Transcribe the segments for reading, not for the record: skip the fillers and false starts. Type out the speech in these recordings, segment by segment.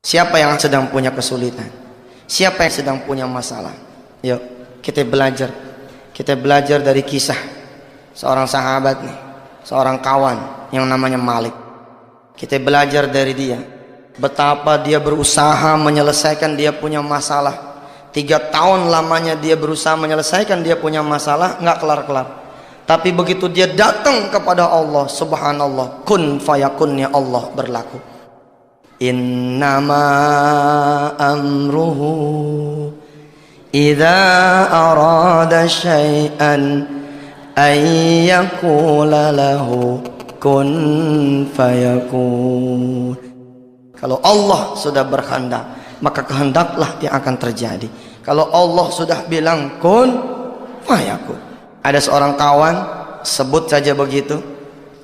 Siapa yang sedang punya kesulitan? Siapa yang sedang punya masalah? Yuk kita belajar. Kita belajar dari kisah seorang sahabat nih, seorang kawan yang namanya Malik. Kita belajar dari dia, betapa dia berusaha menyelesaikan dia punya masalah. 3 tahun lamanya dia berusaha menyelesaikan dia punya masalah, nggak kelar-kelar. Tapi begitu dia datang kepada Allah, subhanallah, kun fayakunnya Allah berlaku. Innama amruhu idza arada syai'an ayyakula lahu kun fayakun. Kalau Allah sudah berkehendak, maka kehendaklah yang akan terjadi. Kalau Allah sudah bilang kun fayakun. Ada seorang kawan, sebut saja begitu,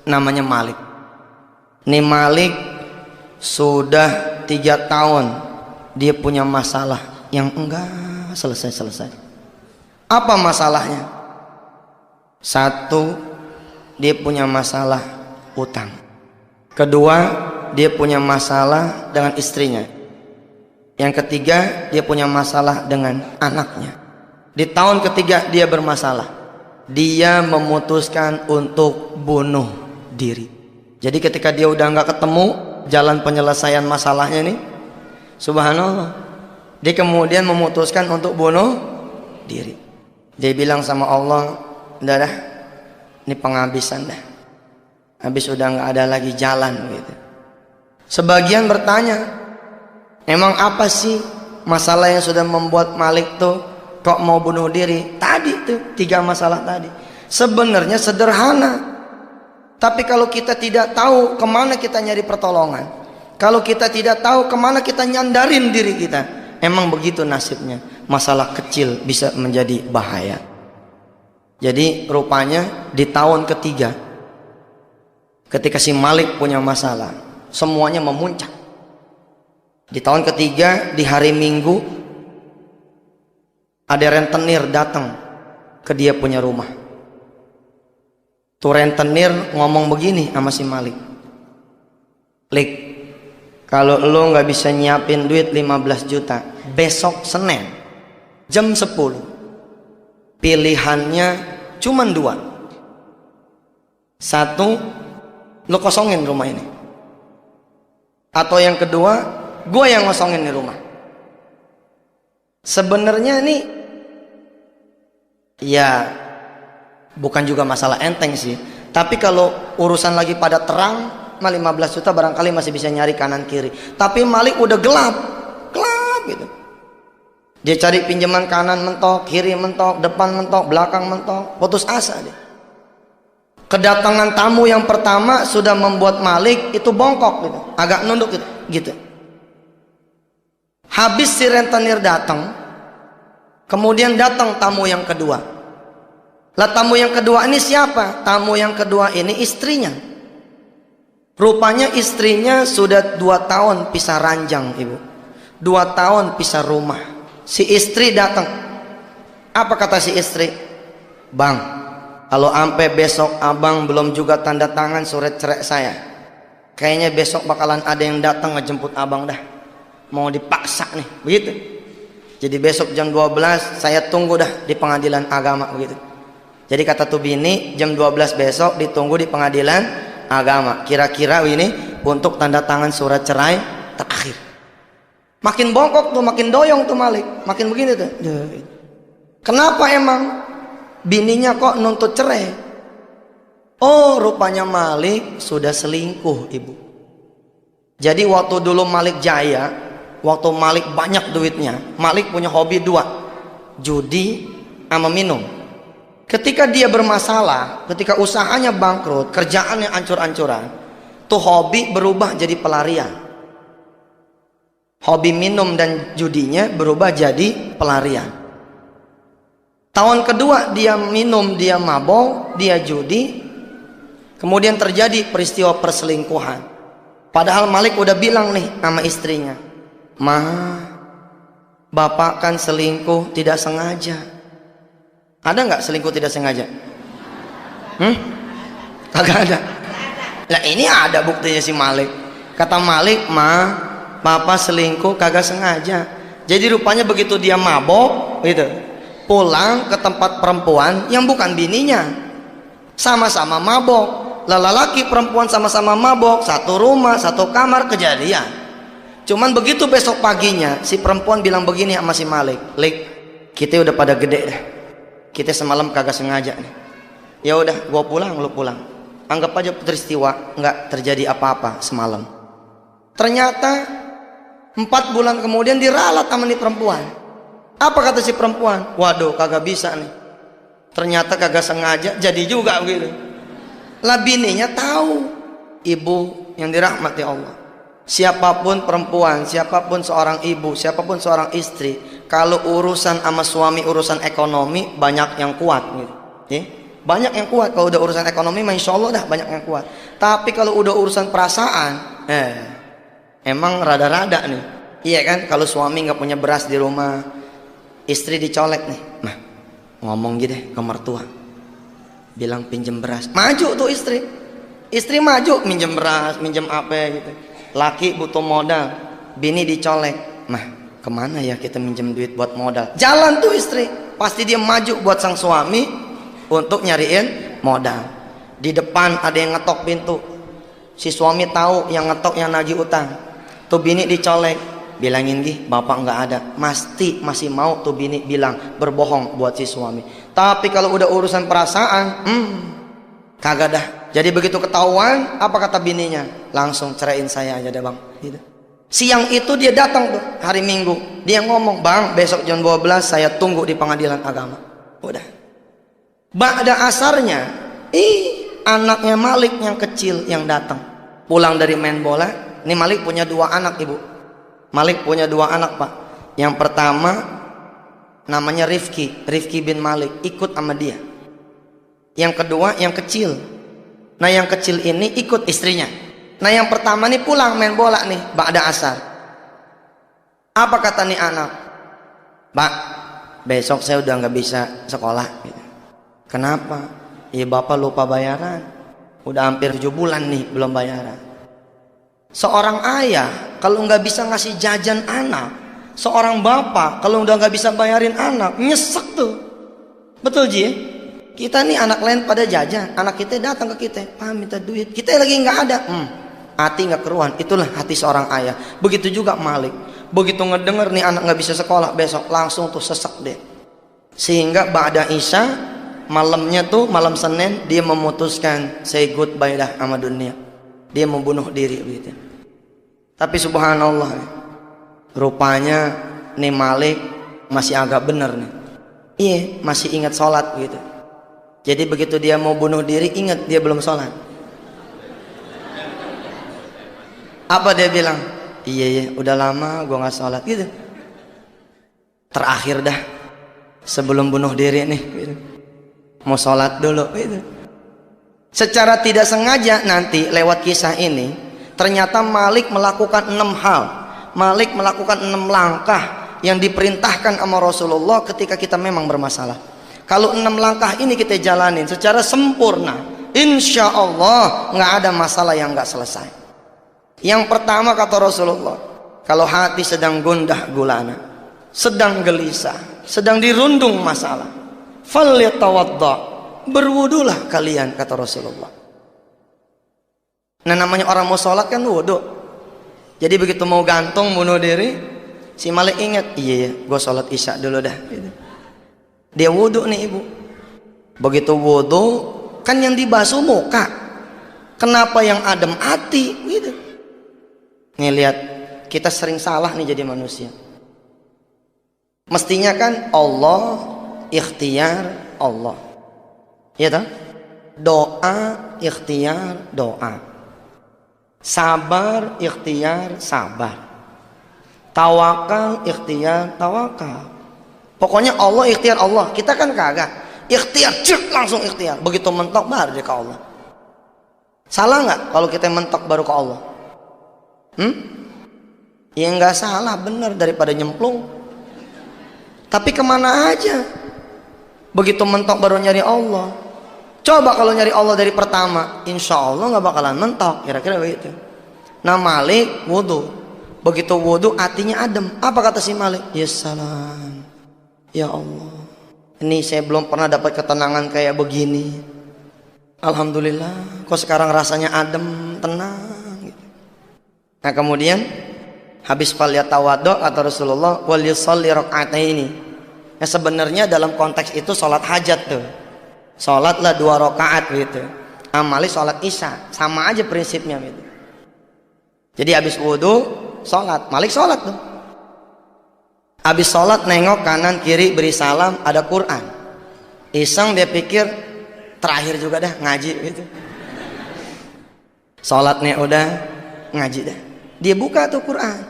namanya Malik. Ini Malik sudah 3 tahun dia punya masalah yang enggak selesai-selesai. Apa masalahnya? 1, dia punya masalah utang. 2, dia punya masalah dengan istrinya. Yang 3, dia punya masalah dengan anaknya. Di tahun ketiga dia bermasalah. Dia memutuskan untuk bunuh diri. Jadi ketika dia udah nggak ketemu jalan penyelesaian masalahnya nih, subhanallah, dia kemudian memutuskan untuk bunuh diri. Dia bilang sama Allah, udah dah, ini penghabisan dah, habis udah nggak ada lagi jalan gitu. Sebagian bertanya, emang apa sih masalah yang sudah membuat Malik tuh kok mau bunuh diri? Tadi tuh 3 masalah tadi. Sebenarnya sederhana, tapi kalau kita tidak tahu kemana kita nyari pertolongan, kalau kita tidak tahu kemana kita nyandarin diri kita, emang begitu nasibnya. Masalah kecil bisa menjadi bahaya. Jadi rupanya di tahun ketiga, ketika si Malik punya masalah, semuanya memuncak. Di tahun ketiga, di hari Minggu, ada rentenir datang ke dia punya rumah. Tuh rentenir ngomong begini sama si Malik, Lik, kalau lo nggak bisa nyiapin duit 15 juta besok Senin jam 10, pilihannya cuma 2. 1, lo kosongin rumah ini, atau yang kedua, gue yang ngosongin di rumah. Sebenarnya nih ya bukan juga masalah enteng sih, tapi kalau urusan lagi pada terang mah 15 juta barangkali masih bisa nyari kanan kiri. Tapi Malik udah gelap gitu. Dia cari pinjaman kanan mentok, kiri mentok, depan mentok, belakang mentok, putus asa dia. Kedatangan tamu yang pertama sudah membuat Malik itu bongkok gitu, agak nunduk gitu. Habis si rentenir datang, kemudian datang tamu yang kedua. Lah tamu yang kedua ini siapa? Tamu yang kedua ini istrinya. Rupanya istrinya sudah 2 tahun pisah ranjang, ibu. 2 tahun pisah rumah. Si istri datang. Apa kata si istri? Bang, kalau sampai besok abang belum juga tanda tangan surat cerai saya, kayaknya besok bakalan ada yang datang ngejemput abang dah. Mau dipaksa nih, begitu. Jadi besok jam 12 saya tunggu dah di pengadilan agama, begitu. Jadi kata tuh bini, jam 12 besok ditunggu di pengadilan agama. Kira-kira ini untuk tanda tangan surat cerai terakhir. Makin bongkok tuh, makin doyong tuh Malik, makin begini tuh. Kenapa emang bininya kok nuntut cerai? Oh, rupanya Malik sudah selingkuh, ibu. Jadi waktu dulu Malik jaya, waktu Malik banyak duitnya, Malik punya hobi 2, judi sama minum. Ketika dia bermasalah, ketika usahanya bangkrut, kerjaannya ancur-ancuran, tuh hobi berubah jadi pelarian. Hobi minum dan judinya berubah jadi pelarian. Tahun kedua dia minum, dia mabok, dia judi, kemudian terjadi peristiwa perselingkuhan. Padahal Malik udah bilang nih sama istrinya, Ma, bapak kan selingkuh tidak sengaja. Ada nggak selingkuh tidak sengaja? Kagak ada. Nah ini ada buktinya si Malik. Kata Malik, Ma, Papa selingkuh kagak sengaja. Jadi rupanya begitu dia mabok gitu, pulang ke tempat perempuan yang bukan bininya, sama-sama mabok. Lelaki perempuan sama-sama mabok, satu rumah, satu kamar, kejadian. Cuman begitu besok paginya si perempuan bilang begini sama si Malik, "Lik, kita udah pada gede dah. Kita semalam kagak sengaja nih. Ya udah, gua pulang, lu pulang. Anggap aja peristiwa nggak terjadi apa-apa semalam." Ternyata 4 bulan kemudian diralat sama nih perempuan. Apa kata si perempuan? "Waduh, kagak bisa nih. Ternyata kagak sengaja, jadi juga begitu." Lah bininya tahu. Ibu yang dirahmati Allah, siapapun perempuan, siapapun seorang ibu, siapapun seorang istri, kalau urusan sama suami, urusan ekonomi, banyak yang kuat gitu. Banyak yang kuat. Kalau udah urusan ekonomi, masya Allah dah banyak yang kuat. Tapi kalau udah urusan perasaan, emang rada-rada nih. Iya kan, kalau suami nggak punya beras di rumah, istri dicolek nih, "Nah, ngomong gitu deh ke mertua, bilang pinjem beras." Maju tuh istri maju, minjem beras, minjem apa gitu. Laki butuh modal, bini dicolek, "Mah, kemana ya kita minjem duit buat modal?" Jalan tuh istri, pasti dia maju buat sang suami untuk nyariin modal. Di depan ada yang ngetok pintu, si suami tahu yang ngetok yang nagih utang. Tuh bini dicolek, bilangin gih, "Bapak nggak ada." Masih mau tuh bini bilang berbohong buat si suami. Tapi kalau udah urusan perasaan, kagak dah. Jadi begitu ketahuan, apa kata bininya? "Langsung ceraiin saya aja deh bang." Gitu. Siang itu dia datang tuh hari Minggu, dia ngomong, "Bang, besok jam 12 saya tunggu di pengadilan agama." Udah. Ba'da asarnya, anaknya Malik yang kecil yang datang, pulang dari main bola. Ini Malik punya 2 anak ibu. Malik punya 2 anak pak. Yang pertama namanya Rifki bin Malik, ikut sama dia. Yang kedua yang kecil. Nah yang kecil ini ikut istrinya. Nah yang pertama nih pulang main bola nih ba'da asar. Apa kata nih anak? "Pak, besok saya udah nggak bisa sekolah." "Kenapa?" "Ya bapak lupa bayaran. Udah hampir 7 bulan nih belum bayaran." Seorang ayah kalau nggak bisa ngasih jajan anak, seorang bapak kalau udah nggak bisa bayarin anak, nyesek tuh. Betul Ji? Kita nih anak lain pada jajan, anak kita datang ke kita, "Pak minta duit," kita lagi nggak ada. Hati nggak keruan. Itulah hati seorang ayah. Begitu juga Malik. Begitu ngedenger nih anak nggak bisa sekolah besok, langsung tuh sesek deh. Sehingga ba'da isya, malamnya tuh malam Senin, dia memutuskan say goodbye dah sama dunia. Dia membunuh diri begitu. Tapi subhanallah, rupanya nih Malik masih agak bener nih. Iya, masih ingat sholat gitu. Jadi begitu dia mau bunuh diri, ingat dia belum sholat. Apa dia bilang? Iya, udah lama gue gak sholat gitu. Terakhir dah, sebelum bunuh diri nih gitu. Mau sholat dulu gitu. Secara tidak sengaja nanti lewat kisah ini, ternyata Malik melakukan 6 hal. Malik melakukan 6 langkah yang diperintahkan sama Rasulullah ketika kita memang bermasalah. Kalau 6 langkah ini kita jalanin secara sempurna, insya Allah nggak ada masalah yang nggak selesai. Yang pertama kata Rasulullah, kalau hati sedang gundah gulana, sedang gelisah, sedang dirundung masalah, falyatawadda, berwudulah kalian kata Rasulullah. Nah namanya orang mau sholat kan wudu. Jadi begitu mau gantung bunuh diri, si Malik ingat, iya gue sholat isya dulu dah gitu. Dia wudu nih ibu. Begitu wudu kan yang dibasuh muka, kenapa yang adem hati gitu. Nih lihat, kita sering salah nih jadi manusia. Mestinya kan Allah, ikhtiar Allah, ya toh? Doa, ikhtiar doa, sabar, ikhtiar sabar, tawakal, ikhtiar tawakal. Pokoknya Allah, ikhtiar Allah. Kita kan kagak ikhtiar, langsung ikhtiar. Begitu mentok baru dia ke Allah. Salah nggak kalau kita mentok baru ke Allah? Ya nggak salah, benar, daripada nyemplung. Tapi kemana aja? Begitu mentok baru nyari Allah. Coba kalau nyari Allah dari pertama, insya Allah nggak bakalan mentok. Kira-kira begitu. Nah Malik wudu, Begitu wudu hatinya adem. Apa kata si Malik? Ya salam, ya Allah, ini saya belum pernah dapat ketenangan kayak begini. Alhamdulillah, kok sekarang rasanya adem, tenang gitu. Nah kemudian habis falyatawaddo kata Rasulullah, wal yusalli raka'ataini. Ya sebenarnya dalam konteks itu sholat hajat tuh. Sholatlah 2 rakaat gitu. Amali sholat isya, sama aja prinsipnya gitu. Jadi habis wudu sholat, Malik sholat tuh. Habis sholat nengok kanan kiri beri salam, ada Quran. Iseng dia pikir terakhir juga dah ngaji gitu. Sholatnya udah, ngaji dah. Dia buka tuh Quran.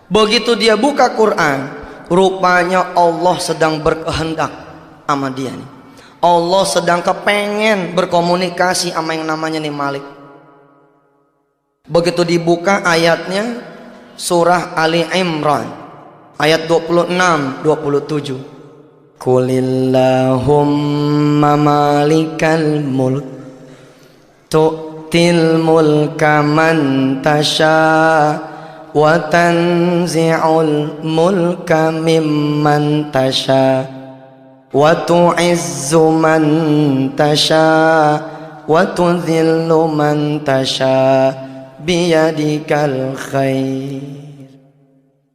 Begitu dia buka Quran, rupanya Allah sedang berkehendak sama dia nih. Allah sedang kepengen berkomunikasi sama yang namanya nih Malik. Begitu dibuka ayatnya surah Ali Imran ayat 26-27. Qulillahumma malikal mulk tu'til mulka man tasha wa tanzi'ul mulka mimman tasha wa tu'izzu man tasha wa tudhillu man tasha biyadikal khair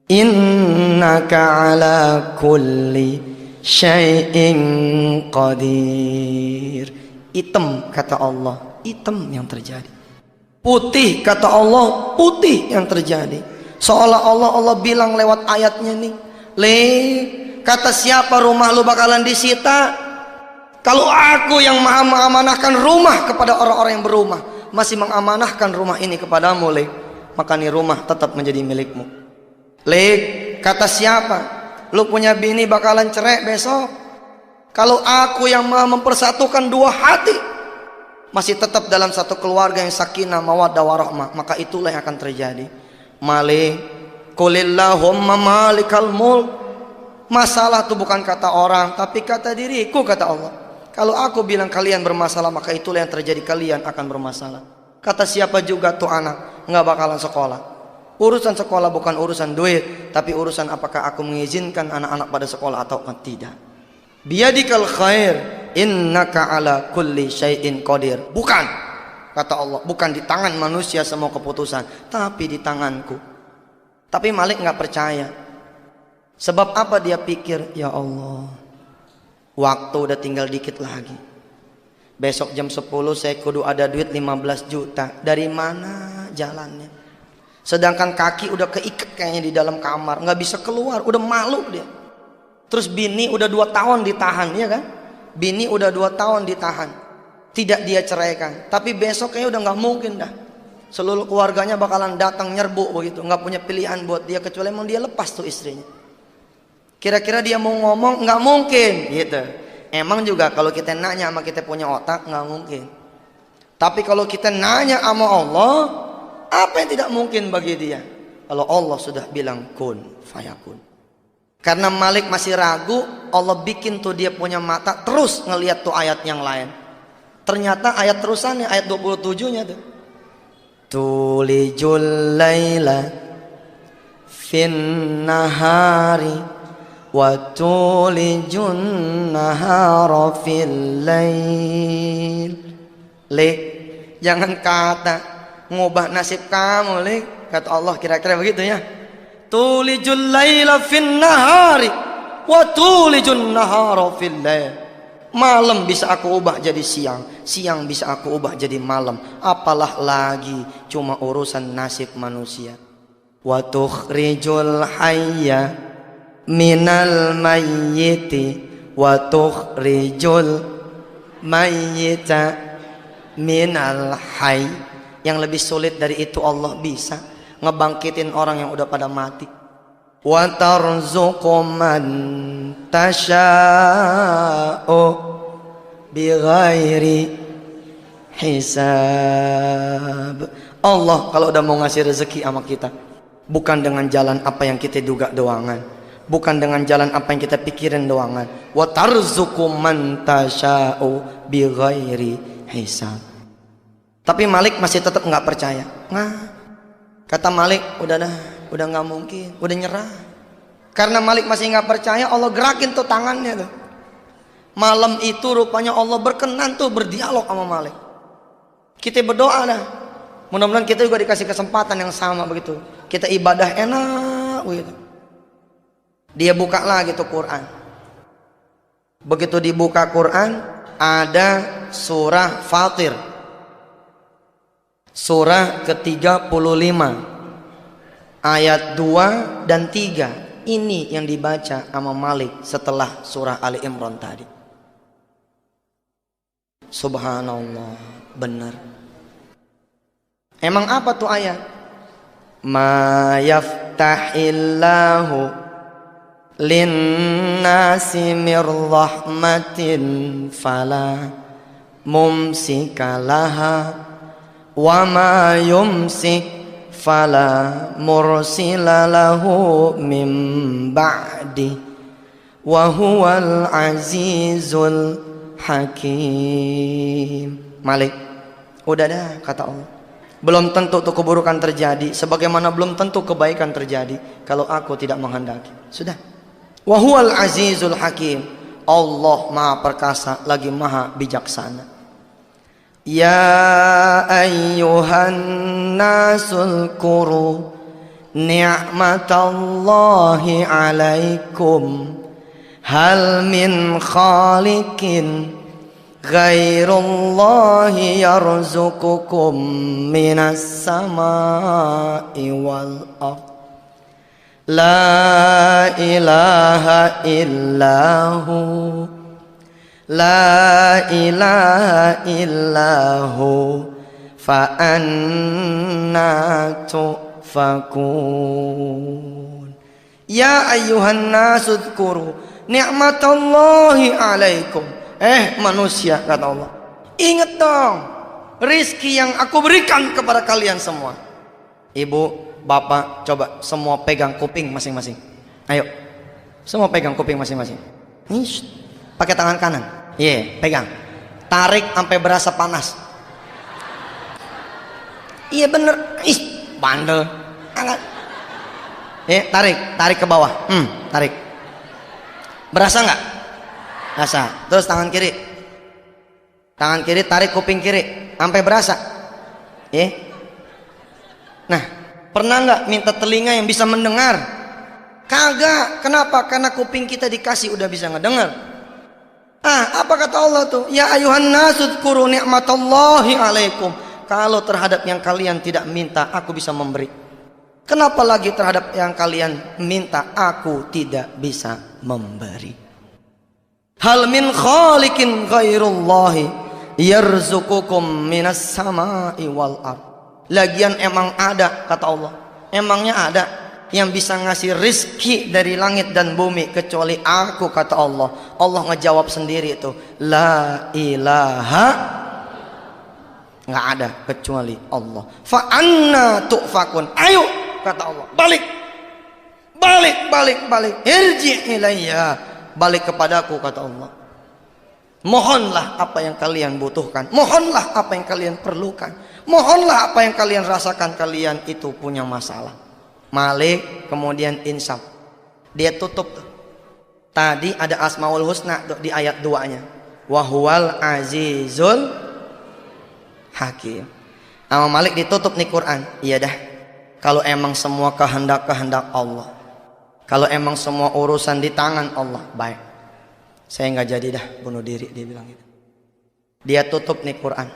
innaka ala kulli syai'in qadir. Hitam kata Allah, hitam yang terjadi. Putih kata Allah, putih yang terjadi. Seolah-olah Allah bilang lewat ayatnya nih, kata siapa rumah lu bakalan disita? Kalau aku yang maha mengamanahkan rumah kepada orang-orang yang berumah, masih mengamanahkan rumah ini kepadamu, maka nih rumah tetap menjadi milikmu. Kata siapa? Lu punya bini bakalan cerai besok. Kalau aku yang mempersatukan 2 hati, masih tetap dalam satu keluarga yang sakinah mawaddah warahmah, maka itulah yang akan terjadi. Malik, qulillahumma malikal mulk. Masalah itu bukan kata orang, tapi kata diriku, kata Allah. Kalau aku bilang kalian bermasalah, maka itulah yang terjadi, kalian akan bermasalah. Kata siapa juga tuh anak nggak bakalan sekolah. Urusan sekolah bukan urusan duit, tapi urusan apakah aku mengizinkan anak-anak pada sekolah atau tidak. Biyadikal khair innaka ala kulli syai'in qadir. Bukan, kata Allah, bukan di tangan manusia semua keputusan, tapi di tanganku. Tapi Malik nggak percaya. Sebab apa? Dia pikir, ya Allah, waktu udah tinggal dikit lagi. Besok jam 10 saya kudu ada duit 15 juta. Dari mana jalannya? Sedangkan kaki udah keikat kayaknya di dalam kamar, nggak bisa keluar, udah malu dia. Terus bini udah 2 tahun ditahan, ya kan? Bini udah 2 tahun ditahan, tidak dia ceraikan. Tapi besok kayaknya udah nggak mungkin dah. Seluruh keluarganya bakalan datang nyerbu begitu, nggak punya pilihan buat dia kecuali emang dia lepas tuh istrinya. Kira-kira dia mau ngomong, nggak mungkin gitu. Emang juga kalau kita nanya sama kita punya otak, nggak mungkin. Tapi kalau kita nanya sama Allah, apa yang tidak mungkin bagi dia? Kalau Allah sudah bilang kun fayakun. Karena Malik masih ragu, Allah bikin tuh dia punya mata terus ngelihat tuh ayat yang lain. Ternyata ayat terusannya, ayat 27-nya tuh. Tulijul laila fin nahari wa tulijun nahara fil lail. Jangan kata ngubah nasib kamu, kata Allah, kira-kira begitu ya. Tulijul laila fin nahari wa tulijun nahara fil lail. Malam bisa aku ubah jadi siang, siang bisa aku ubah jadi malam. Apalah lagi cuma urusan nasib manusia. Wa tukhrijul hayya minal mayyiti wa tukhrijul mayyita minal hayy. Yang lebih sulit dari itu Allah bisa ngebangkitin orang yang udah pada mati. Wa tarzuqu man tasha'u bighairi hisab. Allah kalau udah mau ngasih rezeki sama kita, bukan dengan jalan apa yang kita duga doangan, bukan dengan jalan apa yang kita pikirin doangan. Wa tarzuqu man tasha'u bighairi hisab. Tapi Malik masih tetap nggak percaya. Kata Malik, udah nggak mungkin, udah nyerah. Karena Malik masih nggak percaya, Allah gerakin tuh tangannya tuh. Malam itu rupanya Allah berkenan tuh berdialog sama Malik. Kita berdoa dah, mudah-mudahan kita juga dikasih kesempatan yang sama begitu. Kita ibadah enak begitu. Dia buka lagi tuh Quran. Begitu dibuka Quran, ada surah Fatir, surah ke-35, ayat 2 dan 3. Ini yang dibaca sama Malik setelah surah Ali Imran tadi. Subhanallah, benar. Emang apa tuh ayat? Ma yaftahillahu linnasi mir rahmatin fala mumsikalaha wa ma yumsik fala mursila lahu min ba'di wa huwal azizul hakim. Malik, udah dah kata Allah, belum tentu tuh keburukan terjadi, sebagaimana belum tentu kebaikan terjadi kalau aku tidak menghendaki. Sudah. Wa huwal azizul hakim. Allah Maha Perkasa lagi Maha Bijaksana. Ya ayyuhan nasul kuru ni'matallahi alaikum hal min khaliqin ghairullahi yarzuqukum minas samai wal ard la ilaha illahu la ilaha illahu fa anna tufakun. Ya ayyuhan nasu dzkuru ni'matallahi alaikum. Manusia, kata Allah, ingat dong rizki yang aku berikan kepada kalian semua. Ibu, bapak, coba semua pegang kuping masing-masing. Ayo, semua pegang kuping masing-masing. Pakai tangan kanan. Pegang. Tarik sampai berasa panas. Iya bener. Bandel. Angkat. Tarik ke bawah. Tarik. Berasa nggak? Berasa. Terus tangan kiri. Tangan kiri tarik kuping kiri sampai berasa. Nah, pernah nggak minta telinga yang bisa mendengar? Kagak. Kenapa? Karena kuping kita dikasih udah bisa ngedengar. Apa kata Allah tuh? Ya ayuhan nasu dzkuru ni'matallahi alaikum. Kalau terhadap yang kalian tidak minta, aku bisa memberi. Kenapa lagi terhadap yang kalian minta, aku tidak bisa memberi? Hal min khaliqin ghairullahi yarzuqukum minas samai wal ard. Lagian emang ada, kata Allah, emangnya ada yang bisa ngasih rizki dari langit dan bumi kecuali aku, kata Allah. Allah ngejawab sendiri itu, la ilaha, nggak ada kecuali Allah. Fa anna tu'fakun. Ayo, kata Allah, balik, irji ilayya, balik kepadaku, kata Allah. Mohonlah apa yang kalian butuhkan, mohonlah apa yang kalian perlukan, mohonlah apa yang kalian rasakan kalian itu punya masalah. Malik kemudian insaf, dia tutup tuh. Tadi ada Asmaul Husna tuh di ayat 2-nya, Wahuwal azizul hakim. Sama Malik ditutup nih Quran. Iya dah, kalau emang semua kehendak Allah, kalau emang semua urusan di tangan Allah, baik, saya nggak jadi dah bunuh diri, dia bilang gitu. Dia tutup nih Quran.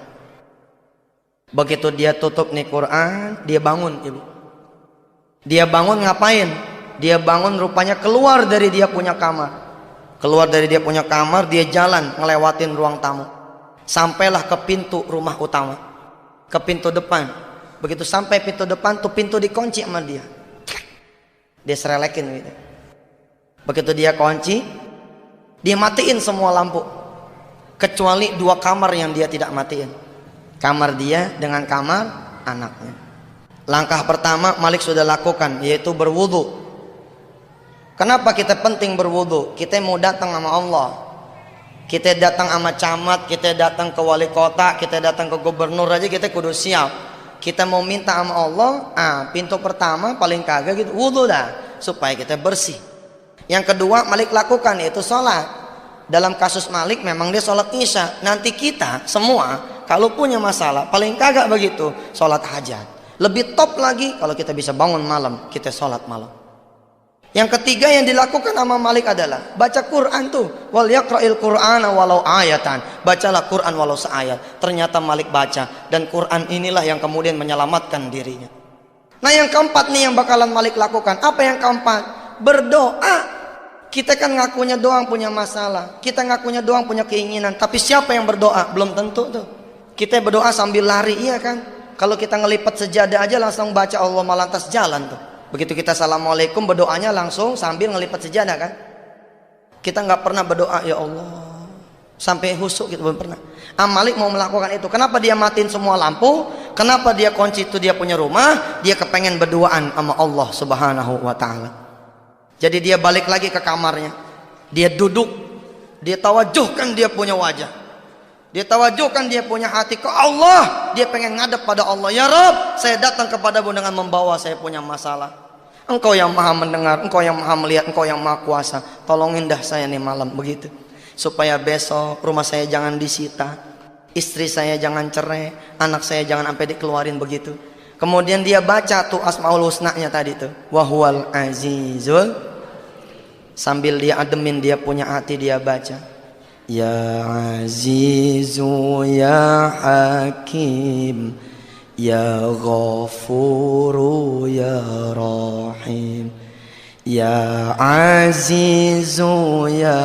Begitu dia tutup nih Quran, dia bangun, ibu. Dia bangun ngapain? Dia bangun rupanya keluar dari dia punya kamar. Keluar dari dia punya kamar, dia jalan ngelewatin ruang tamu. Sampailah ke pintu rumah utama, ke pintu depan. Begitu sampai pintu depan tuh pintu dikunci sama dia. Dia serelekin gitu. Begitu dia kunci, dia matiin semua lampu kecuali 2 kamar yang dia tidak matiin. Kamar dia dengan kamar anaknya. Langkah pertama Malik sudah lakukan, yaitu berwudu. Kenapa kita penting berwudu? Kita mau datang sama Allah, kita datang sama camat, kita datang ke wali kota, kita datang ke gubernur aja kita kudu siap. Kita mau minta sama Allah, pintu pertama paling kagak gitu, wudu dah, supaya kita bersih. Yang kedua Malik lakukan yaitu sholat. Dalam kasus Malik memang dia sholat isya. Nanti kita semua kalau punya masalah paling kagak begitu, sholat hajat. Lebih top lagi kalau kita bisa bangun malam, kita sholat malam. Yang ketiga yang dilakukan sama Malik adalah baca Quran tuh. Wal yaqra'il Qur'ana walau ayatan. Bacalah Quran walau seayat. Ternyata Malik baca, dan Quran inilah yang kemudian menyelamatkan dirinya. Nah yang keempat nih yang bakalan Malik lakukan. Apa yang keempat? Berdoa. Kita kan ngakunya doang punya masalah, kita ngakunya doang punya keinginan, tapi siapa yang berdoa? Belum tentu tuh. Kita berdoa sambil lari, iya kan? Kalau kita ngelipat sejadah aja langsung baca Allah malantas jalan tuh. Begitu kita assalamualaikum berdoanya langsung sambil ngelipat sejadah kan? Kita nggak pernah berdoa ya Allah sampai husuk gitu, belum pernah. Malik mau melakukan itu. Kenapa dia matiin semua lampu? Kenapa dia kunci itu dia punya rumah? Dia kepengen berduaan sama Allah Subhanahu wa Ta'ala. Jadi dia balik lagi ke kamarnya, dia duduk, dia tawajuhkan dia punya wajah, dia tawajuhkan dia punya hati ke Allah. Dia pengen ngadep pada Allah. Ya Rabb, saya datang kepadamu dengan membawa saya punya masalah. Engkau yang maha mendengar, engkau yang maha melihat, engkau yang maha kuasa. Tolongin dah saya nih malam begitu, supaya besok rumah saya jangan disita, istri saya jangan cerai, anak saya jangan sampai dikeluarin begitu. Kemudian dia baca tuh Asmaul Husna-nya tadi tuh, Wahwal Azizul. Sambil dia ademin dia punya hati, dia baca, Ya Azizu Ya Hakim Ya Ghafuru Ya Rahim. Ya Azizu Ya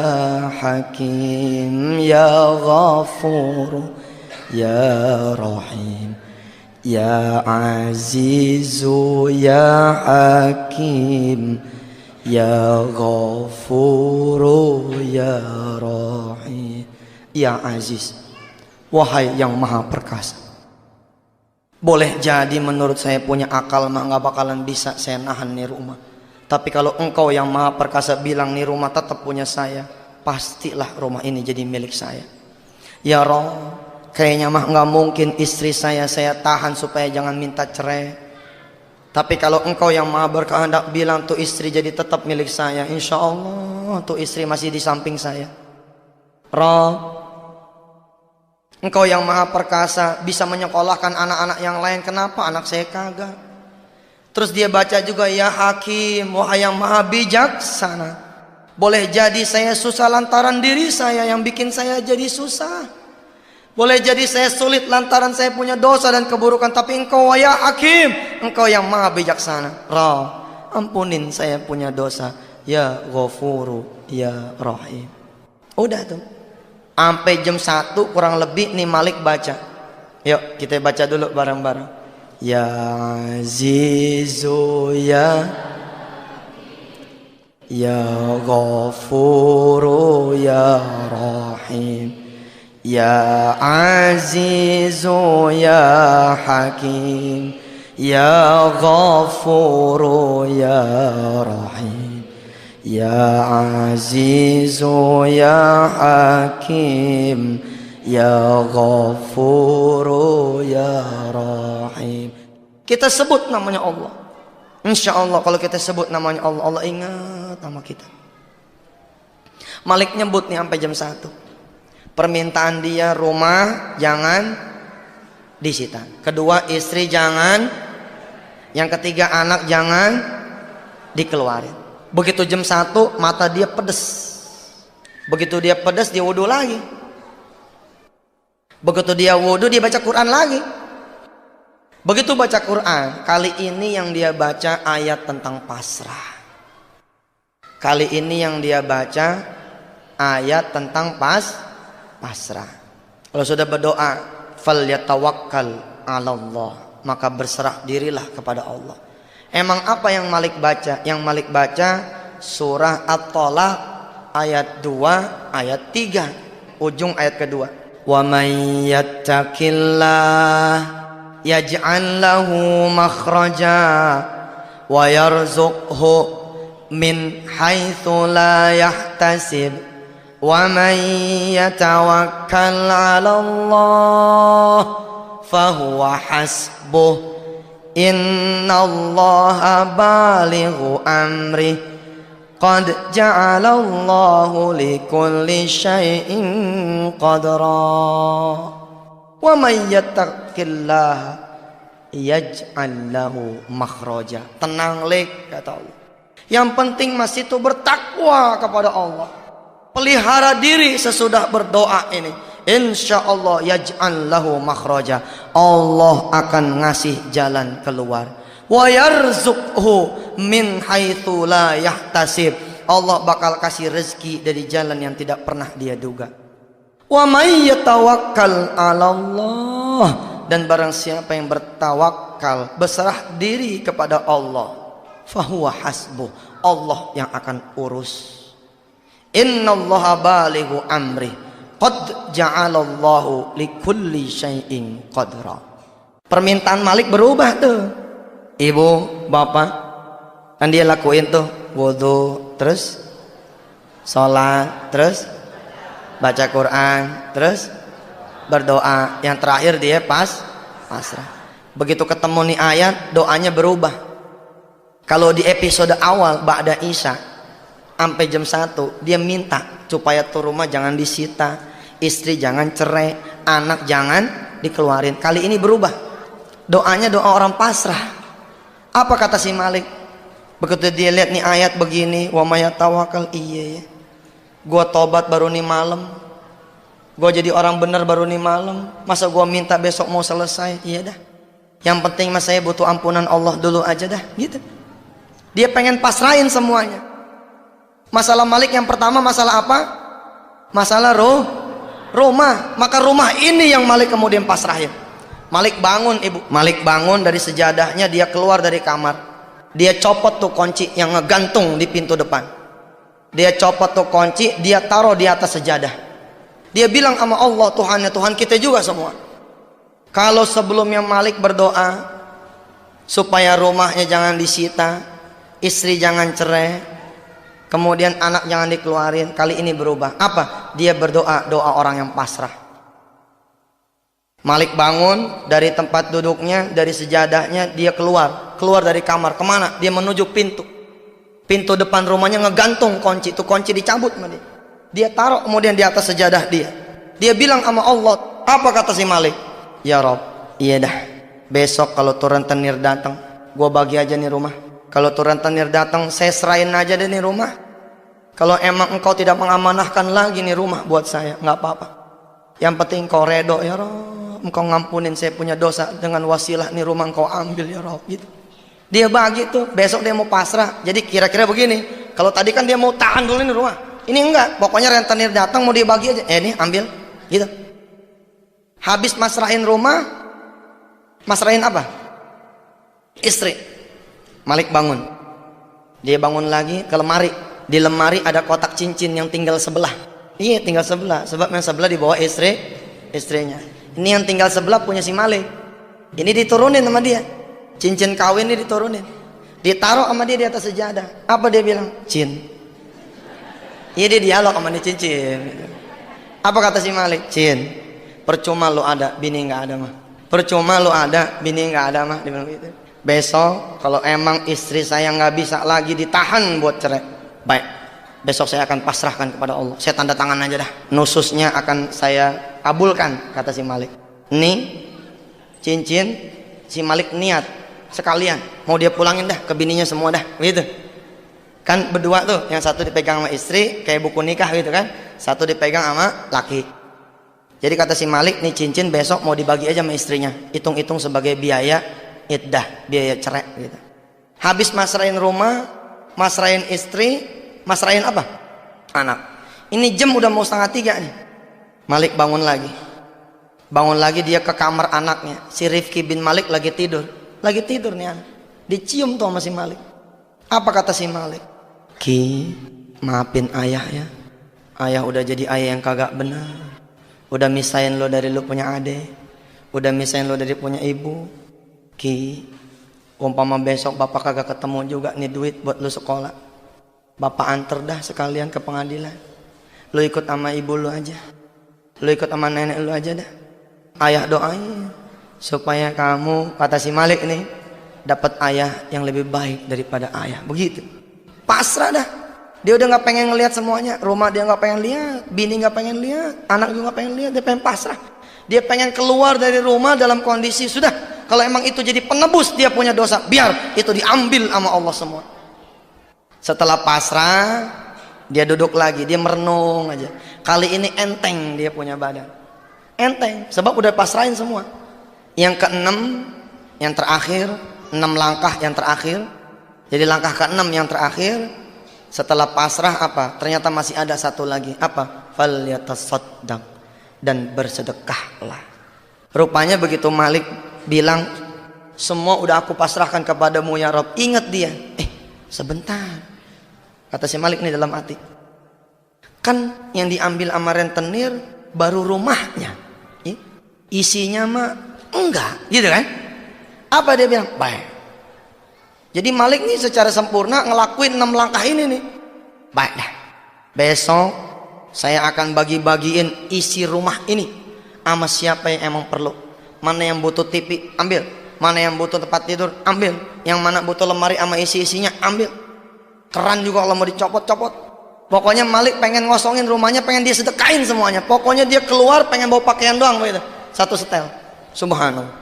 Hakim Ya Ghafuru Ya Rahim. Ya Azizu Ya Hakim Ya Ghafuru Ya Rahim. Ya Aziz, wahai yang maha perkasa. Boleh jadi menurut saya punya akal mah gak bakalan bisa saya nahan nih rumah. Tapi kalau engkau yang maha perkasa bilang nih rumah tetap punya saya, pastilah rumah ini jadi milik saya. Ya Rabb, kayaknya mah nggak mungkin istri saya tahan supaya jangan minta cerai. Tapi kalau engkau yang maha berkehendak bilang tuh istri jadi tetap milik saya, insya Allah tuh istri masih di samping saya. Rabb, engkau yang maha perkasa bisa menyekolahkan anak-anak yang lain, kenapa anak saya kagak? Terus dia baca juga Ya Hakim, wahai yang maha bijaksana. Boleh jadi saya susah lantaran diri saya yang bikin saya jadi susah. Boleh jadi saya sulit lantaran saya punya dosa dan keburukan, tapi engkau ya Hakim, engkau yang maha bijaksana. Rabb, ampunin saya punya dosa. Ya Ghafuru Ya Rahim. Udah tuh. Sampai jam 1 kurang lebih nih Malik baca. Yuk kita baca dulu bareng-bareng. Ya Azizu Ya Ghafuru Ya Rahim. Ya Azizu Ya Hakim Ya Ghafuru Ya Rahim. Ya Azizu Ya Hakim Ya Ghafuru Ya Rahim. Kita sebut namanya Allah. Insya Allah kalau kita sebut namanya Allah, Allah ingat nama kita. Malik nyebut nih sampai jam 1. Permintaan dia rumah jangan disita. Kedua istri jangan. Yang ketiga anak jangan dikeluarin. Begitu jam 1 mata dia pedes. Begitu dia pedes dia wudhu lagi. Begitu dia wudhu dia baca Quran lagi. Begitu baca Quran, kali ini yang dia baca ayat tentang pasrah. Kali ini yang dia baca ayat tentang pasrah. Kalau sudah berdoa, falyatawakkal 'alallah, maka berserah dirilah kepada Allah. Emang apa yang Malik baca? Yang Malik baca surah At-Thalaq ayat 2, ayat 3, ujung ayat kedua. Wa may yattaqillah yaj'al lahu makhraja wa yarzuqhu min haitsu la yahtasib wa man yatawakkal 'ala Allah fahuwa hasbuh. Innallaha balighu amri qad ja'alallahu likulli syai'in qadra. Wa may yattaqillaha yaj'al lahu makhraja. Tenang lek, kata Allah. Yang penting masih itu bertakwa kepada Allah. Pelihara diri sesudah berdoa ini. Insyaallah yaj'al lahu makhraja. Allah akan ngasih jalan keluar. Wa yarzuqhu min haitsu la yahtasib. Allah bakal kasih rezeki dari jalan yang tidak pernah dia duga. Wa may yatawakkal 'ala Allah, dan barang siapa yang bertawakal, berserah diri kepada Allah, fahuwa hasbuh, Allah yang akan urus. Innallaha balighu amri qad ja'alallahu likulli syai'in qadra. Permintaan Malik berubah tuh. Ibu, bapak, kan dia lakuin tuh wudu, terus sholat, terus baca Quran, terus berdoa. Yang terakhir dia pasrah. Begitu ketemu nih ayat, doanya berubah. Kalau di episode awal ba'da Isya sampai jam 1 dia minta supaya tuh rumah jangan disita, istri jangan cerai, anak jangan dikeluarin. Kali ini berubah, doanya doa orang pasrah. Apa kata si Malik? Begitu dia lihat nih ayat begini, wa may tawakal, iya ya, gua tobat baru nih malam, gua jadi orang bener baru nih malam, masa gua minta besok mau selesai? Iya dah, yang penting mas saya butuh ampunan Allah dulu aja dah, gitu. Dia pengen pasrahin semuanya. Masalah Malik yang pertama masalah apa? Masalah rumah. Maka rumah ini yang Malik kemudian pasrahin. Malik bangun, ibu. Malik bangun dari sejadahnya, dia keluar dari kamar. Dia copot tuh kunci yang ngegantung di pintu depan. Dia copot tuh kunci, dia taruh di atas sejadah. Dia bilang sama Allah, Tuhannya Tuhan kita juga semua. Kalau sebelumnya Malik berdoa supaya rumahnya jangan disita, istri jangan cerai, kemudian anak jangan dikeluarin, kali ini berubah. Apa? Dia berdoa, doa orang yang pasrah. Malik bangun dari tempat duduknya, dari sejadahnya, dia keluar dari kamar. Kemana? Dia menuju pintu depan rumahnya, ngegantung kunci. Itu kunci dicabut sama dia. Dia taruh kemudian di atas sejadah dia. Dia bilang sama Allah, apa kata si Malik? Ya Rob, iya dah, besok kalau tuh rentenir datang, gua bagi aja nih rumah. Kalau tuh rentenir datang, saya serahin aja deh nih rumah. Kalau emang engkau tidak mengamanahkan lagi nih rumah buat saya, nggak apa-apa. Yang penting kau redo ya Rob, engkau ngampunin saya punya dosa, dengan wasilah nih rumah engkau ambil ya Rob, gitu. Dia bagi tuh, besok dia mau pasrah. Jadi kira-kira begini, kalau tadi kan dia mau tahan dulu nih rumah, ini enggak, pokoknya rentenir datang mau dia bagi aja, nih ambil, gitu. Habis masrahin rumah, masrahin apa? Istri. Malik bangun, dia bangun lagi ke lemari. Di lemari ada kotak cincin yang tinggal sebelah. Iya, tinggal sebelah, sebab yang sebelah dibawa istrinya. Ini yang tinggal sebelah punya si Malik. Ini diturunin sama dia. Cincin kawin ini diturunin. Ditaruh sama dia di atas sejadah. Apa dia bilang? Cin. Iya, dia dialog sama dia, cincin. Apa kata si Malik? Cin, percuma lu ada, bini nggak ada mah. Percuma lu ada, bini nggak ada mah. Dia bilang gitu. Besok kalau emang istri saya nggak bisa lagi ditahan buat cerai, baik, besok saya akan pasrahkan kepada Allah. Saya tanda tangan aja dah, nususnya akan saya kabulkan, kata si Malik. Nih cincin, si Malik niat sekalian mau dia pulangin dah ke bininya semua dah, gitu kan. Berdua tuh, yang satu dipegang sama istri kayak buku nikah gitu kan, satu dipegang sama laki. Jadi kata si Malik, nih cincin besok mau dibagi aja sama istrinya, hitung-hitung sebagai biaya iddah, biaya cerai gitu. Habis masrahin rumah, masrahin istri, masrahin apa? Anak. Ini jam udah mau 2:30 nih. Malik bangun lagi. Bangun lagi dia ke kamar anaknya. Si Rifki bin Malik lagi tidur. Lagi tidur nih anak. Dicium tuh sama si Malik. Apa kata si Malik? Ki, maafin ayah ya. Ayah udah jadi ayah yang kagak benar. Udah misahin lo dari lo punya adik. Udah misahin lo dari punya ibu. Ki, umpama besok bapak kagak ketemu juga nih duit buat lu sekolah, bapak anter dah sekalian ke pengadilan. Lu ikut sama ibu lu aja, lu ikut sama nenek lu aja dah. Ayah doain supaya kamu, kata si Malik nih, dapat ayah yang lebih baik daripada ayah. Begitu. Pasrah dah. Dia udah nggak pengen ngelihat semuanya. Rumah dia nggak pengen lihat, bini nggak pengen lihat, anak juga nggak pengen lihat. Dia pengen pasrah. Dia pengen keluar dari rumah dalam kondisi sudah. Kalau emang itu jadi penebus dia punya dosa, biar itu diambil sama Allah semua. Setelah pasrah, dia duduk lagi, dia merenung aja. Kali ini enteng dia punya badan. Enteng, sebab udah pasrahin semua. Yang keenam, yang terakhir, 6 langkah yang terakhir. Jadi langkah keenam yang terakhir, setelah pasrah apa? Ternyata masih ada satu lagi. Apa? Falyatasaddaq, dan bersedekahlah. Rupanya begitu Malik bilang, semua udah aku pasrahkan kepadamu ya Rabb. Ingat dia, sebentar. Kata si Malik nih dalam hati, kan yang diambil sama rentenir baru rumahnya, isinya mah enggak, gitu kan? Apa dia bilang? Baik. Jadi Malik nih secara sempurna ngelakuin 6 langkah ini nih. Baik dah, besok saya akan bagi-bagiin isi rumah ini sama siapa yang emang perlu. Mana yang butuh TV, ambil. Mana yang butuh tempat tidur, ambil. Yang mana butuh lemari sama isi-isinya, ambil. Keran juga kalau mau dicopot-copot. Pokoknya Malik pengen ngosongin rumahnya, pengen dia sedekahin semuanya. Pokoknya dia keluar pengen bawa pakaian doang begitu. Satu setel. Subhanallah.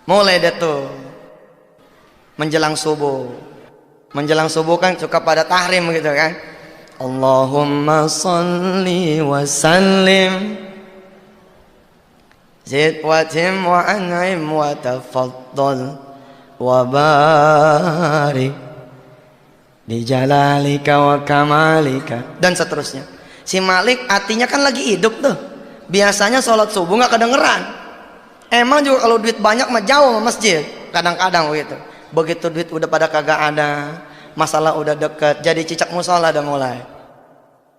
Mulai deh tuh menjelang subuh. Menjelang subuh kan suka pada tahrim gitu kan. Allahumma sholli wa sallim zid wa tim wa an'im wa tafaddal wa barik bijalalika wa kamalika, dan seterusnya. Si Malik hatinya kan lagi hidup tuh. Biasanya sholat subuh nggak kedengeran. Emang juga kalau duit banyak mah jauh sama masjid. Kadang-kadang begitu. Begitu duit udah pada kagak ada, masalah udah deket, jadi cicak musola udah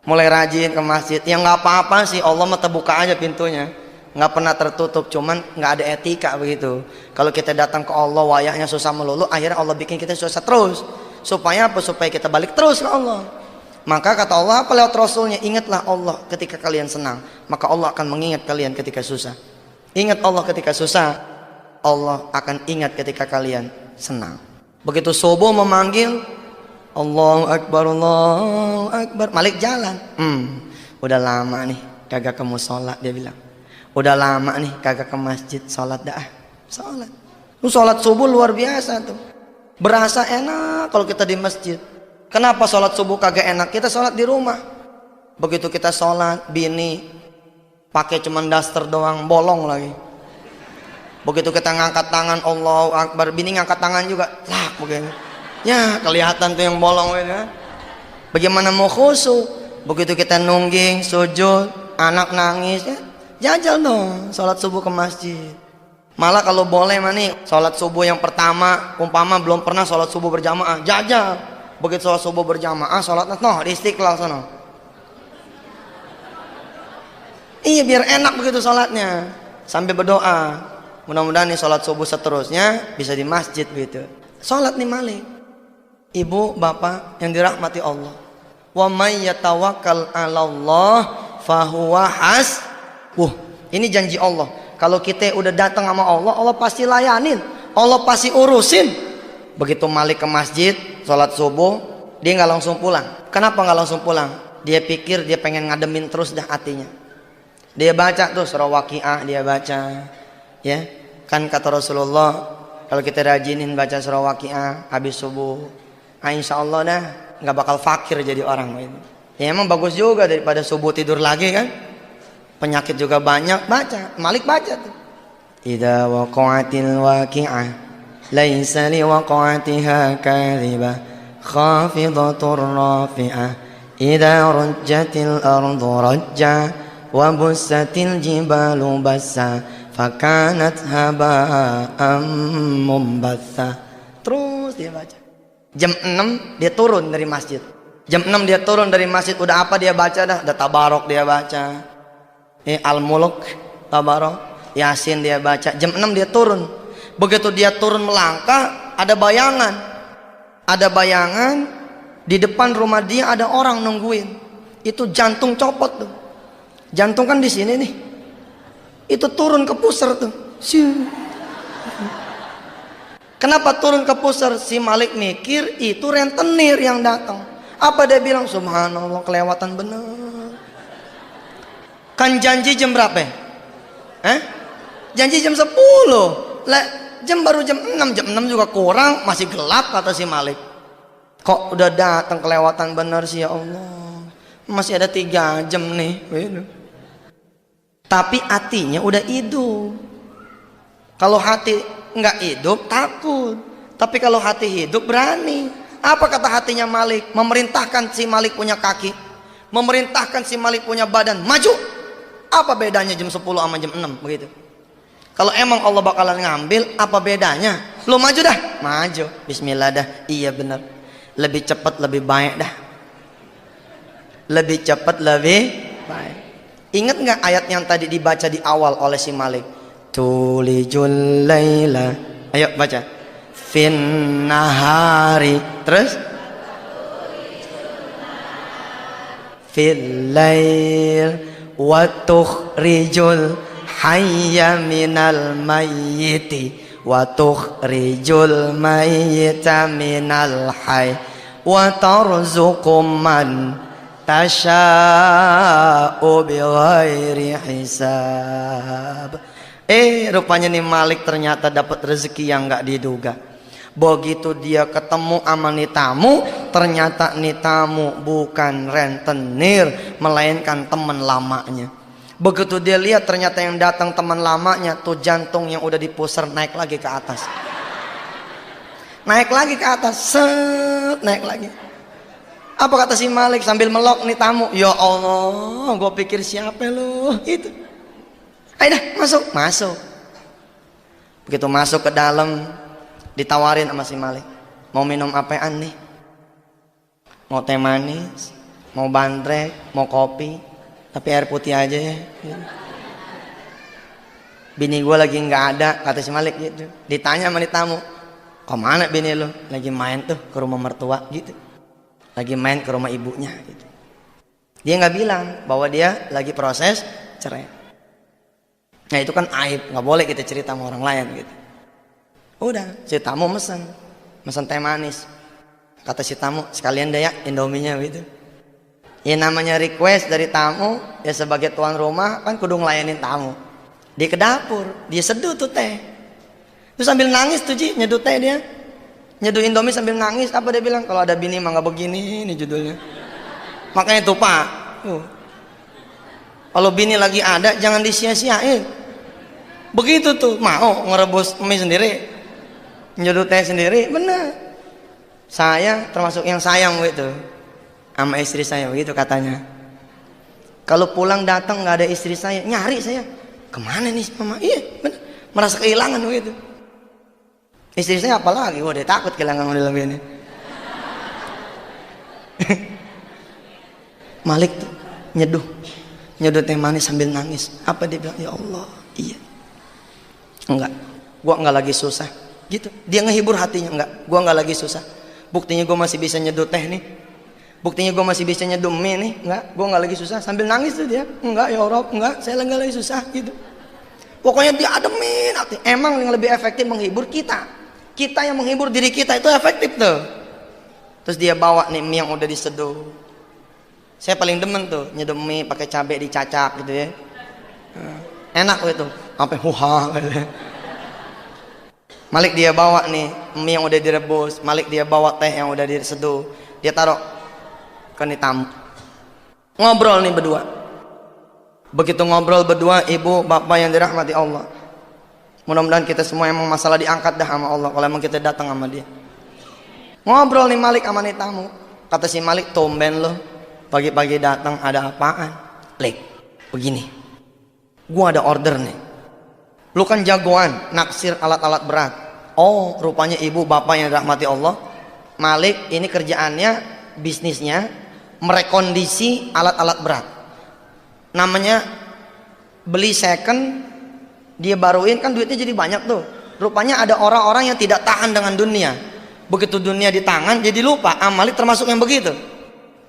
mulai rajin ke masjid. Ya nggak apa-apa sih, Allah mah terbuka aja pintunya, nggak pernah tertutup. Cuman nggak ada etika begitu. Kalau kita datang ke Allah wayahnya susah melulu, akhirnya Allah bikin kita susah terus. Supaya apa? Supaya kita balik terus ke Allah. Maka kata Allah apa lewat Rasulnya, ingatlah Allah ketika kalian senang, maka Allah akan mengingat kalian ketika susah. Ingat Allah ketika susah, Allah akan ingat ketika kalian senang. Begitu subuh memanggil, Allahu Akbar, Allahu Akbar, Malik jalan. Udah lama nih kagak ke musola, dia bilang. Udah lama nih kagak ke masjid, sholat dah. Sholat. Sholat subuh luar biasa tuh. Berasa enak kalau kita di masjid. Kenapa sholat subuh kagak enak? Kita sholat di rumah. Begitu kita sholat, bini pakai cuman daster doang, bolong lagi. Begitu kita ngangkat tangan, Allahu Akbar, bini ngangkat tangan juga, lah begini. Ya kelihatan tuh yang bolong ya. Bagaimana mau khusyuk? Begitu kita nungging, sujud, anak nangis, ya jajal dong sholat subuh ke masjid. Malah kalau boleh nih sholat subuh yang pertama, umpama belum pernah sholat subuh berjamaah, jajal. Begitu sholat subuh berjamaah, sholat di Istiqlal sana. Iya biar enak begitu sholatnya, sambil berdoa. Mudah-mudahan nih sholat subuh seterusnya bisa di masjid gitu. Sholat nih Malik. Ibu, bapak yang dirahmati Allah. Wa may yatawakkal 'alallah fahuwa hasbuh. Ini janji Allah. Kalau kita udah datang sama Allah, Allah pasti layanin, Allah pasti urusin. Begitu Malik ke masjid, sholat subuh, dia nggak langsung pulang. Kenapa nggak langsung pulang? Dia pikir dia pengen ngademin terus dah hatinya. Dia baca tuh surah Waqiah, dia baca, ya kan kata Rasulullah, kalau kita rajinin baca surah Waqiah habis subuh, insya Allah dah nggak bakal fakir jadi orang. Ya emang bagus juga daripada subuh tidur lagi kan. Penyakit juga banyak, baca. Malik baca tuh. Idza waqa'atil waqi'ah laisa li waqa'atiha kadhibah khafidatur rafi'ah idza rujjatil ardu rajja wa bussatil jibalu bassa fakanat haba'an mumbatha. Terus dia baca. Jam 6 dia turun dari masjid. Jam 6 dia turun dari masjid, udah apa dia baca dah? Udah tabarok dia baca. Al-Mulk, Tabarok, Yasin dia baca. Jam 6 dia turun. Begitu dia turun melangkah, ada bayangan. Ada bayangan di depan rumah dia ada orang nungguin. Itu jantung copot tuh. Jantung kan di sini nih. Itu turun ke pusar tuh. Kenapa turun ke pusar? Si Malik mikir itu rentenir yang datang. Apa dia bilang? Subhanallah, kelewatan bener. Kan janji jam berapa? Janji jam 10. Jam baru jam 6. Jam 6 juga kurang, masih gelap kata si Malik. Kok udah datang kelewatan bener sih, ya Allah. Masih ada 3 jam nih. Tapi hatinya udah hidup. Kalau hati nggak hidup takut. Tapi kalau hati hidup berani. Apa kata hatinya Malik? Memerintahkan si Malik punya kaki, memerintahkan si Malik punya badan, maju. Apa bedanya jam 10 sama jam 6 begitu? Kalau emang Allah bakalan ngambil, apa bedanya? Lu maju dah, maju. Bismillah dah. Iya bener. Lebih cepat lebih baik dah. Lebih cepat lebih baik. Ingat nggak ayat yang tadi dibaca di awal oleh si Malik? Tulijul laila. Ayo baca. Fin nahari. Terus? Fil lail wa tukhrijul hayya minal mayyiti wa tukhrijul mayyita minal hayy wa tarzuqum man tasya'u bighairi hisab. Rupanya nih Malik ternyata dapat rezeki yang nggak diduga. Begitu dia ketemu sama nih tamu, ternyata nih tamu bukan rentenir, melainkan teman lamanya. Begitu dia lihat ternyata yang datang teman lamanya, tuh jantung yang udah dipusar naik lagi ke atas. Naik lagi ke atas, set, naik lagi. Apa kata si Malik sambil melok nih tamu? Ya Allah, gue pikir siapa lo? Itu. Ayo dah, masuk. Begitu masuk ke dalam, ditawarin sama si Malik. Mau minum apaan nih? Mau teh manis, mau bandrek, mau kopi, tapi air putih aja ya. Bini gue lagi nggak ada, kata si Malik gitu. Ditanya sama nih tamu, kemana bini lo? Lagi main tuh ke rumah mertua gitu. Lagi main ke rumah ibunya gitu. Dia nggak bilang bahwa dia lagi proses cerai. Nah itu kan aib, nggak boleh kita cerita sama orang lain gitu. Udah, si tamu mesen teh manis. Kata si tamu, sekalian deh ya Indominya gitu. Ya namanya request dari tamu, ya sebagai tuan rumah kan kudu ngelayanin tamu. Dia ke dapur, dia seduh tuh teh. Terus sambil nangis tuh Ji, nyeduh teh dia. Nyeduh Indomie sambil nangis. Apa dia bilang? Kalau ada bini mah nggak begini, ini judulnya. Makanya tuh Pak, kalau bini lagi ada jangan disia-siain. Begitu tuh, mau ngerebus mie sendiri, nyeduh teh sendiri, bener. Saya termasuk yang sayang gitu sama istri saya, begitu katanya. Kalau pulang datang nggak ada istri saya, nyari saya, kemana nih mama? Iya, bener. Merasa kehilangan begitu. Istri saya apalagi, wah dia takut kehilangan model begini. Malik tuh nyeduh teh manis sambil nangis. Apa dia bilang? Ya Allah, iya. Enggak, gua enggak lagi susah gitu. Dia ngehibur hatinya. Enggak, gua enggak lagi susah. Buktinya gua masih bisa nyeduh teh nih. Buktinya gua masih bisa nyeduh mie nih. Enggak, gua enggak lagi susah. Sambil nangis tuh dia. Enggak ya Allah, enggak, saya enggak lagi susah gitu. Pokoknya dia ademin hati. Emang yang lebih efektif menghibur kita. Kita yang menghibur diri kita itu efektif tuh. Terus dia bawa nih mie yang udah diseduh. Saya paling demen tuh nyeduh mie pakai cabai dicacak gitu ya. Enak itu, sampai huha. Malik dia bawa nih mie yang udah direbus, Malik dia bawa teh yang udah diseduh, dia taruh ke nih tamu. Ngobrol nih berdua. Begitu ngobrol berdua, ibu bapak yang dirahmati Allah. Mudah-mudahan kita semua emang masalah diangkat dah sama Allah kalau emang kita datang sama dia. Ngobrol nih Malik sama nih tamu. Kata si Malik, tumben lo pagi-pagi datang, ada apaan? Lik, begini. Gua ada order nih. Lu kan jagoan naksir alat-alat berat. Oh, rupanya ibu bapak yang dirahmati Allah. Malik ini kerjaannya, bisnisnya merekondisi alat-alat berat. Namanya beli second, dia baruin kan duitnya jadi banyak tuh. Rupanya ada orang-orang yang tidak tahan dengan dunia. Begitu dunia di tangan jadi lupa. Malik termasuk yang begitu.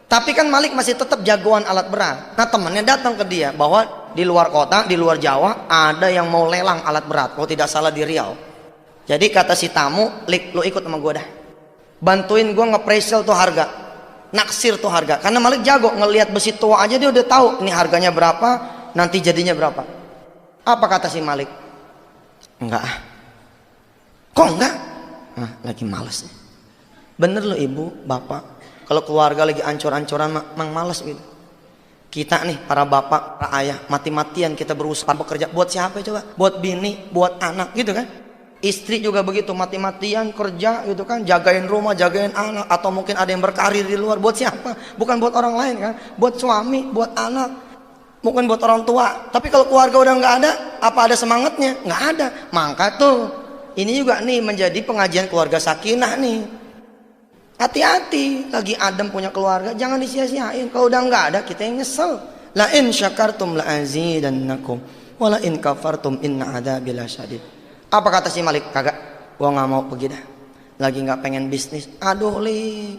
Tapi kan Malik masih tetap jagoan alat berat. Nah temannya datang ke dia bahwa di luar kota, di luar Jawa, ada yang mau lelang alat berat, kalau tidak salah di Riau. Jadi kata si tamu, "Lik, lu ikut sama gue dah, bantuin gue nge-presale tuh harga, naksir tuh harga." Karena Malik jago ngelihat besi tua aja, dia udah tahu ini harganya berapa, nanti jadinya berapa. Apa kata si Malik? "Enggak." "Kok enggak?" "Ah, lagi males nih." Bener loh ibu, bapak, kalau keluarga lagi ancur-ancuran mang males gitu. Kita nih para bapak, para ayah, mati-matian kita berusaha bekerja buat siapa coba? Buat bini, buat anak gitu kan. Istri juga begitu, mati-matian kerja gitu kan, jagain rumah, jagain anak, atau mungkin ada yang berkarir di luar. Buat siapa? Bukan buat orang lain kan, buat suami, buat anak, mungkin buat orang tua. Tapi kalau keluarga udah nggak ada, apa ada semangatnya? Nggak ada. Maka tuh ini juga nih menjadi pengajian keluarga sakinah nih. Hati-hati, lagi adem punya keluarga, jangan disia-siain. Kalau udah nggak ada, kita yang nyesel. La in syakartum la azidannakum wa la in kafartum inna adzabi lasyadid. Apa kata si Malik? "Kagak, gua nggak mau pergi dah. Lagi nggak pengen bisnis." "Aduh Li,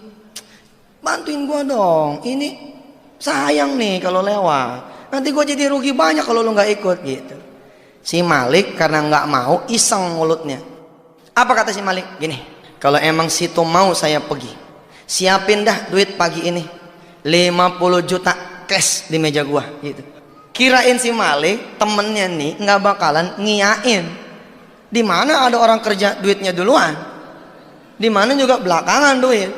bantuin gua dong. Ini sayang nih kalau lewat. Nanti gua jadi rugi banyak kalau lu nggak ikut." Gitu. Si Malik karena nggak mau, iseng mulutnya. Apa kata si Malik? Gini, "Kalau emang situ mau saya pergi, siapin dah duit pagi ini 50 juta cash di meja gua." Gitu. Kirain si Malik temennya nih nggak bakalan ngiyain. Di mana ada orang kerja duitnya duluan, di mana juga belakangan duit.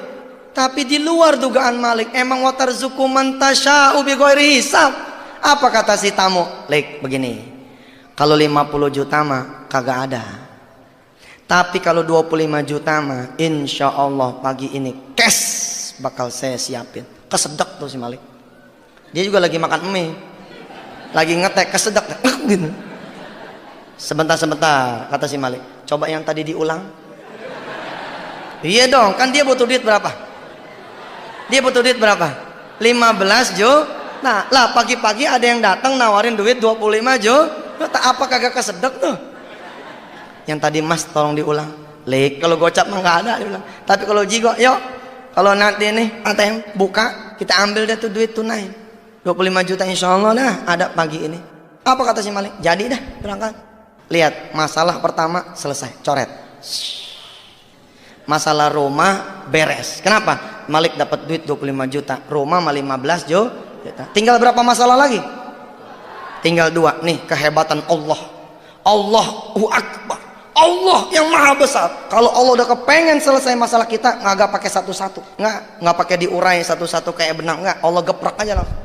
Tapi di luar dugaan Malik, emang watarzuku man tasya'u bighairi hisab. Apa kata si tamu? "Lik, begini, kalau 50 juta mah kagak ada. Tapi kalau 25 juta mah insya Allah pagi ini cash bakal saya siapin." Kesedek tuh si Malik. Dia juga lagi makan mie, lagi ngetek, kesedek gitu. Sebentar kata si Malik, "Coba yang tadi diulang." Iya dong, kan dia butuh duit berapa? Dia butuh duit berapa? 15 juta. Lah pagi-pagi ada yang datang nawarin duit 25 juta. Apa kagak kesedek tuh? "Yang tadi Mas tolong diulang." "Lik, kalau gocap mah nggak ada," diulang. "Tapi kalau jigo, yuk, kalau nanti nih ATM buka, kita ambil deh tuh duit tunai 25 juta insya Allah dah ada pagi ini." Apa kata si Malik? "Jadi dah, berangkat." Lihat, masalah pertama selesai, coret. Masalah rumah beres. Kenapa? Malik dapat duit 25 juta, rumah mah 15 juta. Tinggal berapa masalah lagi? Tinggal 2. Nih kehebatan Allah. Allahu Akbar. Allah yang maha besar. Kalau Allah udah kepengen selesai masalah kita, nggak pakai satu-satu, nggak pakai diurai satu-satu kayak benang, nggak. Allah geprak aja langsung.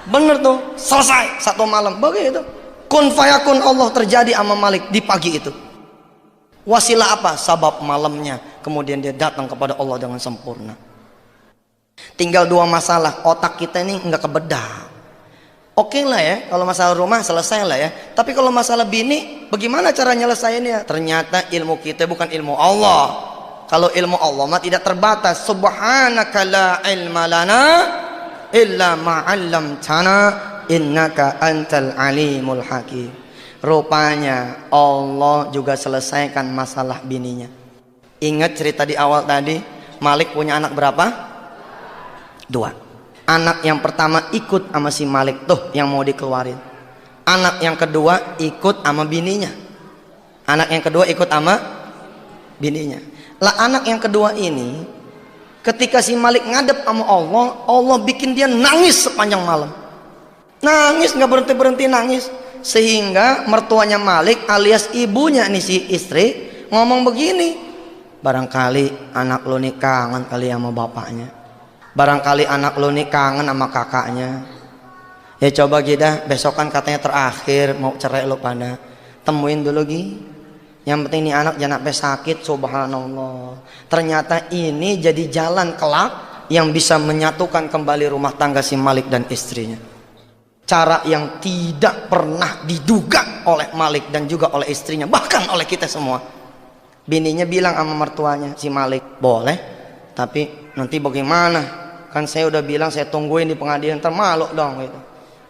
Bener tuh, selesai satu malam. Begitu. Kun fayakun Allah terjadi sama Malik di pagi itu. Wasilah apa? Sabab malamnya. Kemudian dia datang kepada Allah dengan sempurna. Tinggal 2 masalah. Otak kita ini nggak kebedah. Oke lah ya, kalau masalah rumah selesai lah ya. Tapi kalau masalah bini, bagaimana cara nyelesainnya? Ternyata ilmu kita bukan ilmu Allah. Kalau ilmu Allah mah tidak terbatas. Subhanaka la ilma lana illa ma'allamtana innaka antal alimul hakim. Rupanya Allah juga selesaikan masalah bininya. Ingat cerita di awal tadi, Malik punya anak berapa? 2. Anak yang pertama ikut sama si Malik tuh yang mau dikeluarin. Anak yang kedua ikut sama bininya. Anak yang kedua ikut sama bininya. Lah anak yang kedua ini, ketika si Malik ngadep sama Allah, Allah bikin dia nangis sepanjang malam. Nangis, nggak berhenti-berhenti nangis. Sehingga mertuanya Malik alias ibunya nih si istri ngomong begini, "Barangkali anak lo nih kangen kali sama bapaknya. Barangkali anak lo nih kangen sama kakaknya. Ya coba kita besok kan katanya terakhir mau cerai lo pada. Temuin dulu Gi. Yang penting nih anak jangan sampai sakit." Subhanallah. Ternyata ini jadi jalan kelak yang bisa menyatukan kembali rumah tangga si Malik dan istrinya. Cara yang tidak pernah diduga oleh Malik dan juga oleh istrinya, bahkan oleh kita semua. Bininya bilang sama mertuanya si Malik, "Boleh, tapi nanti bagaimana? Kan saya udah bilang saya tungguin di pengadilan, termalu dong." Gitu.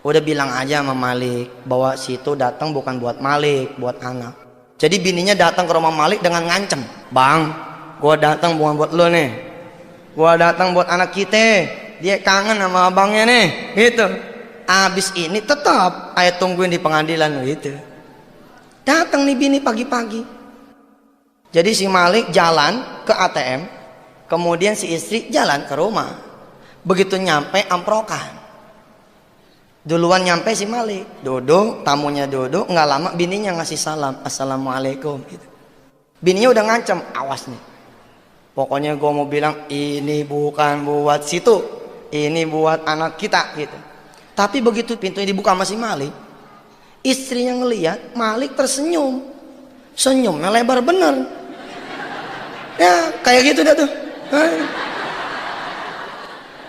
Udah bilang aja sama Malik bahwa situ datang bukan buat Malik, buat anak. Jadi bininya datang ke rumah Malik dengan ngancem, "Bang, gua datang bukan buat lo nih. Gua datang buat anak kita. Dia kangen sama abangnya nih." Gitu. Abis ini tetap ayat tungguin di pengadilan gitu. Datang nih bini pagi-pagi. Jadi si Malik jalan ke ATM, kemudian si istri jalan ke rumah. Begitu nyampe amprokan. Duluan nyampe si Malik, duduk, tamunya duduk, nggak lama bininya ngasih salam, assalamualaikum gitu. Bininya udah ngancam, awas nih. Pokoknya gue mau bilang ini bukan buat situ, ini buat anak kita gitu. Tapi begitu pintunya dibuka sama si Malik, istrinya ngeliat Malik tersenyum, senyumnya lebar bener. Ya kayak gitu dah tuh.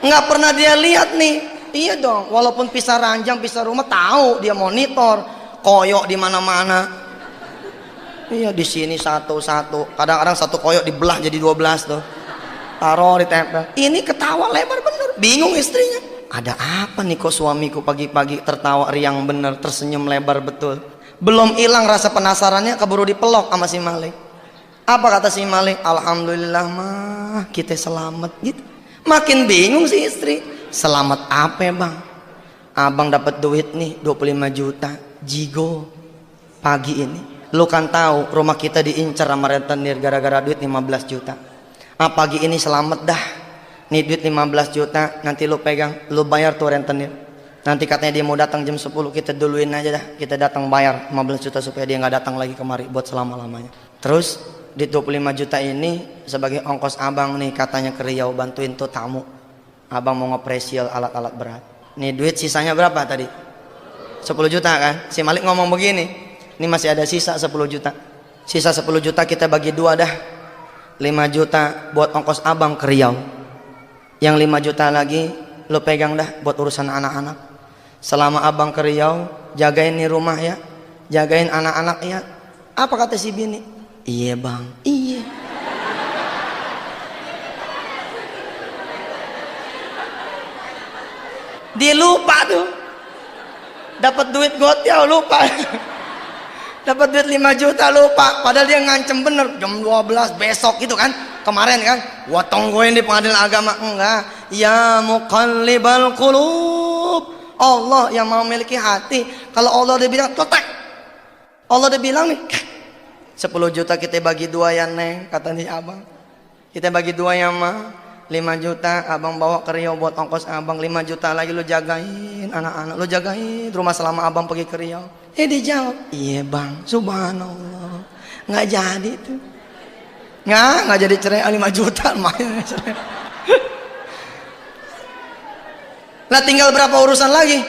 Nggak pernah dia lihat nih. Iya dong, walaupun pisah ranjang, pisah rumah, tahu dia monitor, koyok di mana-mana. Iya di sini satu-satu, kadang-kadang satu koyok dibelah jadi 12 tuh, taruh di tempel. Ini ketawa lebar bener, bingung istrinya. Ada apa nih kok suamiku pagi-pagi tertawa riang bener, tersenyum lebar betul. Belum hilang rasa penasarannya, keburu dipelok sama si Malik. Apa kata si Malik? Alhamdulillah mah kita selamat gitu. Makin bingung si istri. Selamat apa ya bang? Abang dapat duit nih 25 juta jigo pagi ini. Lu kan tahu rumah kita diincar sama rentenir gara-gara duit 15 juta. Pagi ini selamat dah. Nih duit 15 juta nanti lu pegang, lu bayar tuh rentenir. Nanti katanya dia mau datang jam 10, kita duluin aja dah. Kita datang bayar 15 juta supaya dia nggak datang lagi kemari buat selama-lamanya. Terus di 25 juta ini sebagai ongkos abang nih katanya ke Riau bantuin tuh tamu. Abang mau ngepresial alat-alat berat. Nih duit sisanya berapa tadi? 10 juta kan? Si Malik ngomong begini. Ini masih ada sisa 10 juta. Sisa 10 juta kita bagi dua dah. 5 juta buat ongkos abang ke Riau. Yang 5 juta lagi lo pegang dah buat urusan anak-anak. Selama abang ke Riau, jagain nih rumah ya. Jagain anak-anak ya. Apa kata si bini? Iya bang, iya. Dia lupa tuh. Dapat duit gotiau lupa. Dapat duit 5 juta lupa. Padahal dia ngancem bener jam 12 besok gitu kan. Kemarin kan gua tungguin di pengadilan agama. Enggak. Ya muqallibal qulub. Allah yang mau memiliki hati. Kalau Allah udah bilang totek. Allah udah bilang nih 10 juta kita bagi dua ya neng, kata nih abang. Kita bagi dua ya mah. 5 juta abang bawa ke Riau buat ongkos abang. 5 juta lagi lu jagain anak-anak, lu jagain rumah selama abang pergi ke Riau. Dijawab, iya bang, subhanallah. Nggak jadi tuh. Nggak jadi cerai 5 juta main cerai. Lah tinggal berapa urusan lagi?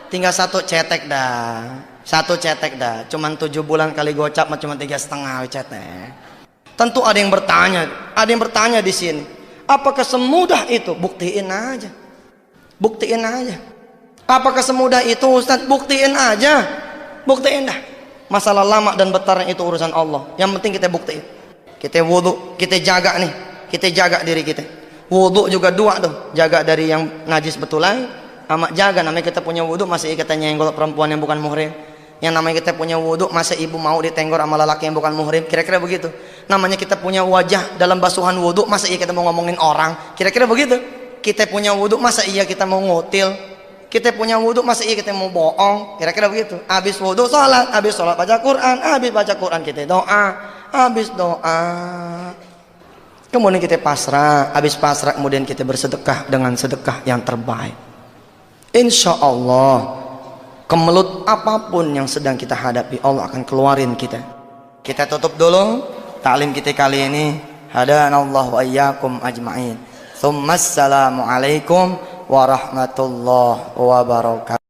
Tinggal satu cetek dah. Satu cetek dah. Cuman 7 bulan kali gocap mah cuma 3,5 cetek. Tentu ada yang bertanya. Ada yang bertanya di sini. Apakah semudah itu? Buktiin aja. Buktiin aja. Apakah semudah itu Ustaz? Buktiin aja. Buktiin dah. Masalah lama dan bertahan itu urusan Allah. Yang penting kita buktiin. Kita wudhu, kita jaga nih. Kita jaga diri kita. Wudhu juga dua tuh. Jaga dari yang najis betulan. Sama jaga namanya kita punya wudhu masih kita nyenggol perempuan yang bukan muhrim. Yang namanya kita punya wudhu masa ibu mau ditenggor sama lelaki yang bukan muhrim. Kira-kira begitu. Namanya kita punya wajah dalam basuhan wudhu masa iya kita mau ngomongin orang. Kira-kira begitu. Kita punya wudhu masa iya kita mau ngutil. Kita punya wudhu masa iya kita mau bohong. Kira-kira begitu. Habis wudhu sholat. Habis sholat baca Quran. Habis baca Quran kita doa. Habis doa kemudian kita pasrah. Habis pasrah kemudian kita bersedekah dengan sedekah yang terbaik. Insya Allah kemelut apapun yang sedang kita hadapi Allah akan keluarin kita. Kita tutup dulu taklim kita kali ini. Hadanallahu wa iyyakum ajma'in. Tsumma assalamu alaikum warahmatullahi wabarakatuh.